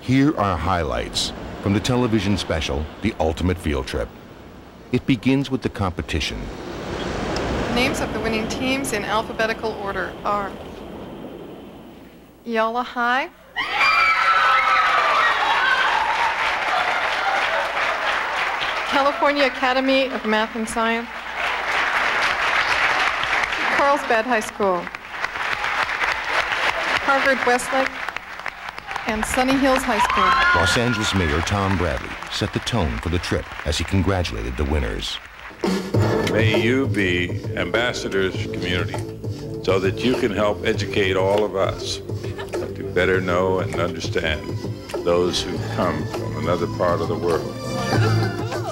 Here are highlights from the television special, The Ultimate Field Trip. It begins with the competition. Names of the winning teams in alphabetical order are Eola High, California Academy of Math and Science, Carlsbad High School, Harvard Westlake, and Sunny Hills High School. Los Angeles Mayor Tom Bradley set the tone for the trip as he congratulated the winners. May you be ambassadors to community so that you can help educate all of us to better know and understand those who come from another part of the world.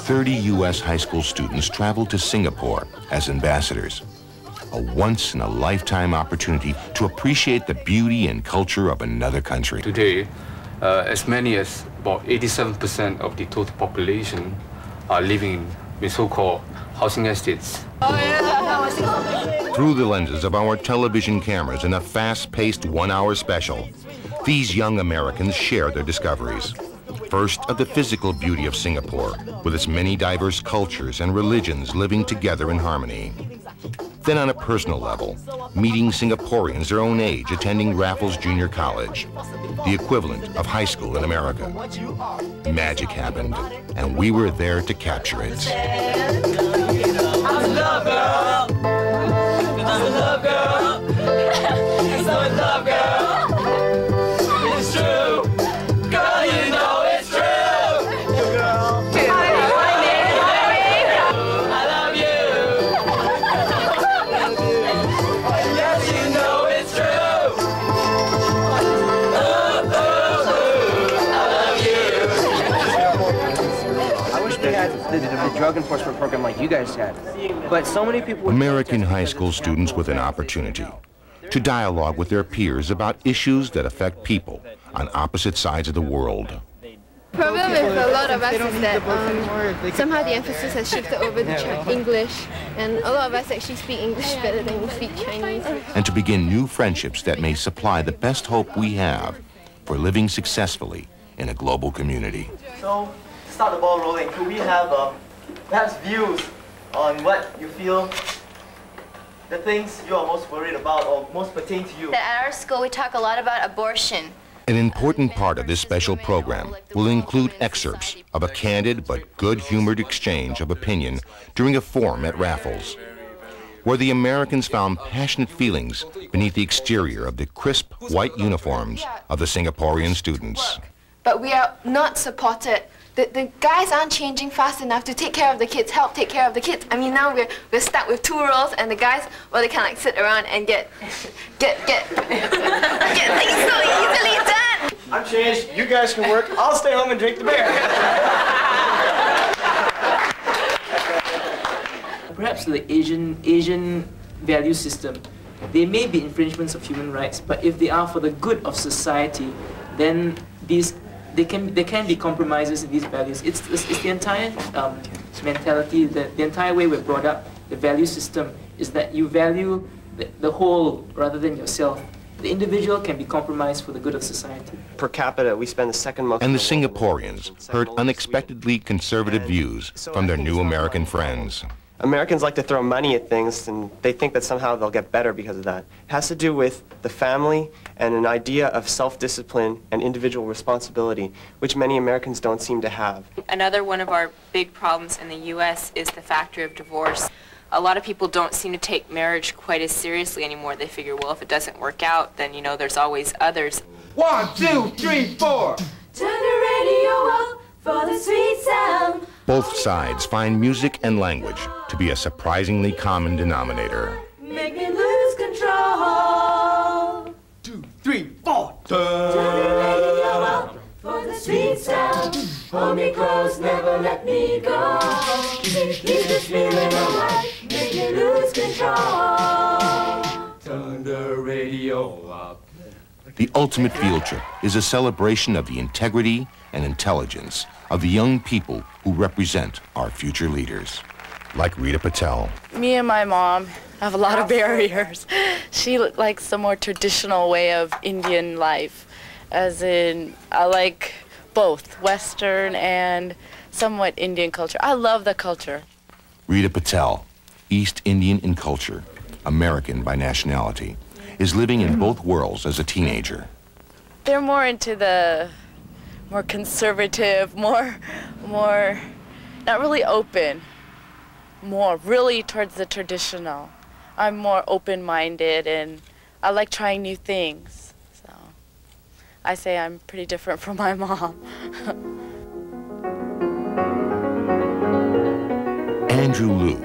30 U.S. high school students traveled to Singapore as ambassadors. A once-in-a-lifetime opportunity to appreciate the beauty and culture of another country. Today, as many as about 87% of the total population are living in so-called housing estates. Through the lenses of our television cameras in a fast-paced one-hour special, these young Americans share their discoveries. First, of the physical beauty of Singapore, with its many diverse cultures and religions living together in harmony. Then on a personal level, meeting Singaporeans their own age attending Raffles Junior College, the equivalent of high school in America. Magic happened, and we were there to capture it. I'm in love, girl. I'm in love, girl. I'm so in love, girl. It's true. Girl, you know it's true. Girl. I love you. Yes, you know it's true. I wish they had the drug enforcement program like you guys had. But so many people... American high school students with an opportunity to dialogue with their peers about issues that affect people on opposite sides of the world. The problem with a lot of us is that somehow the emphasis has shifted over to English, and a lot of us actually speak English better than we speak Chinese. And to begin new friendships that may supply the best hope we have for living successfully in a global community. So, to start the ball rolling, could we have perhaps views on what you feel, the things you are most worried about or most pertain to you? At our school, we talk a lot about abortion. An important part of this special program will include excerpts of a candid but good-humored exchange of opinion during a forum at Raffles, where the Americans found passionate feelings beneath the exterior of the crisp white uniforms of the Singaporean students. But we are not supported. The guys aren't changing fast enough to take care of the kids, help take care of the kids. I mean, now we're stuck with 2 roles, and the guys, well, they can like sit around and get things so easily done. I'm changed. You guys can work. I'll stay home and drink the beer. Perhaps the Asian value system, they may be infringements of human rights, but if they are for the good of society, then there can be compromises in these values. It's the entire mentality, the entire way we're brought up, the value system, is that you value the whole rather than yourself. The individual can be compromised for the good of society. Per capita, we spend the second most... And the Singaporeans heard unexpectedly conservative views from their new American friends. Americans like to throw money at things, and they think that somehow they'll get better because of that. It has to do with the family and an idea of self-discipline and individual responsibility, which many Americans don't seem to have. Another one of our big problems in the U.S. is the factor of divorce. A lot of people don't seem to take marriage quite as seriously anymore. They figure, well, if it doesn't work out, then, you know, there's always others. 1, 2, 3, 4. Turn the radio up for the sweet sound. Both sides find music and language to be a surprisingly common denominator. Make me lose control. 2, 3, 4. Turn the radio up for the sweet sound. Hold me close, never let me go. Keep this feeling alive. Make me lose control. Turn the radio up. The Ultimate Field Trip is a celebration of the integrity and intelligence of the young people who represent our future leaders. Like Rita Patel. Me and my mom have a lot of barriers. She likes the more traditional way of Indian life. as in I like both Western and somewhat Indian culture. I love the culture. Rita Patel, East Indian in culture, American by nationality, is living in both worlds as a teenager. They're more into the more conservative, more not really open, more really towards the traditional. I'm more open-minded and I like trying new things. So I say I'm pretty different from my mom. Andrew Liu,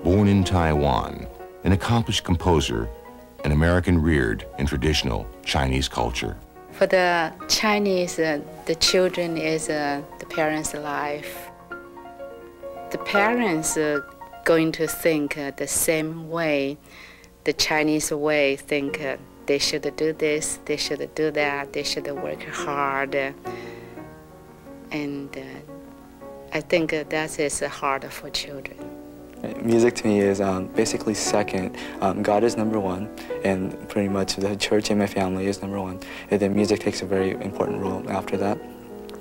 born in Taiwan, an accomplished composer, an American reared in traditional Chinese culture. For the Chinese, the children is the parents' life. The parents are going to think the same way, the Chinese way, think they should do this, they should do that, they should work hard. And I think that is hard for children. Music to me is basically second. God is number one, and pretty much the church and my family is number one. And then music takes a very important role after that.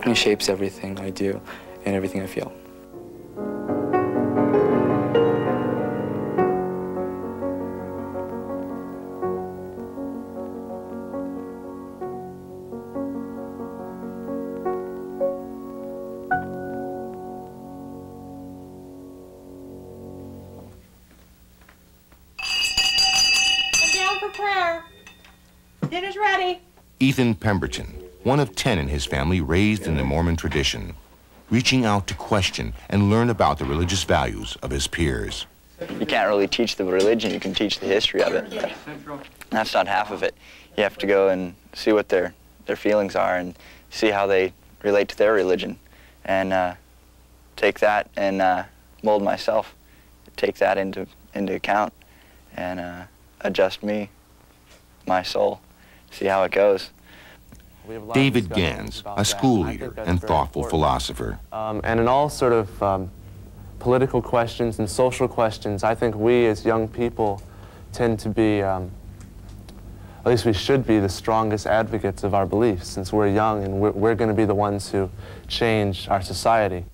It shapes everything I do and everything I feel. Dinner's ready. Ethan Pemberton, one of 10 in his family raised in the Mormon tradition, reaching out to question and learn about the religious values of his peers. You can't really teach the religion, you can teach the history of it. But that's not half of it. You have to go and see what their feelings are and see how they relate to their religion and take that and mold myself, take that into account and adjust my soul, see how it goes. David Gans, a school leader and thoughtful philosopher. And in all sort of political questions and social questions, I think we as young people tend to be, at least we should be, the strongest advocates of our beliefs, since we're young and we're going to be the ones who change our society.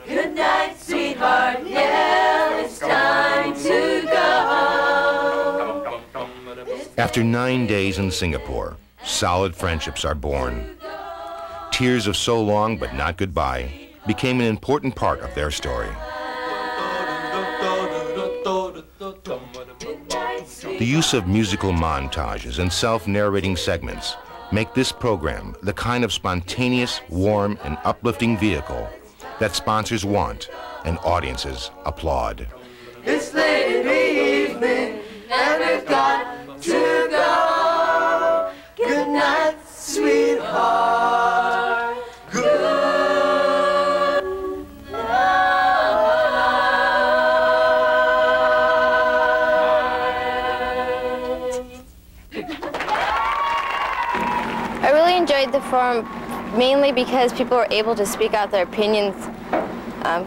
Good night, sweetheart, yeah, it's time to go. After 9 days in Singapore, solid friendships are born. Tears of so long but not goodbye became an important part of their story. The use of musical montages and self-narrating segments make this program the kind of spontaneous, warm, and uplifting vehicle that sponsors want and audiences applaud. It's late in the evening and we've got to go. Good night, sweetheart. Good I really enjoyed the forum mainly because people were able to speak out their opinions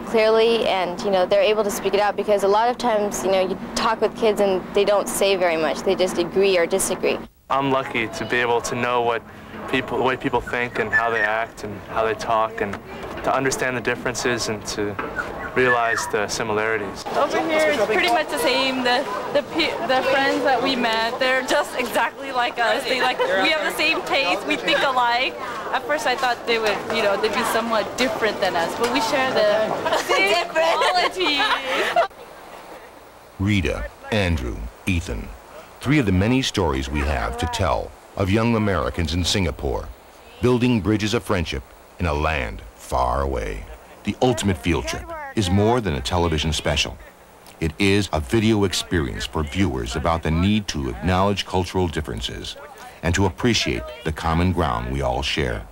clearly, and they're able to speak it out because a lot of times you talk with kids and they don't say very much, they just agree or disagree. I'm lucky to be able to know the way people think and how they act and how they talk, and to understand the differences and to realize the similarities. Over here it's pretty much the same. The friends that we met, they're just exactly like us. We have the same taste, we think alike. At first I thought they would, they'd be somewhat different than us, but we share the same qualities. Rita, Andrew, Ethan, 3 of the many stories we have to tell of young Americans in Singapore, building bridges of friendship in a land far away. The ultimate field trip is more than a television special. It is a video experience for viewers about the need to acknowledge cultural differences and to appreciate the common ground we all share.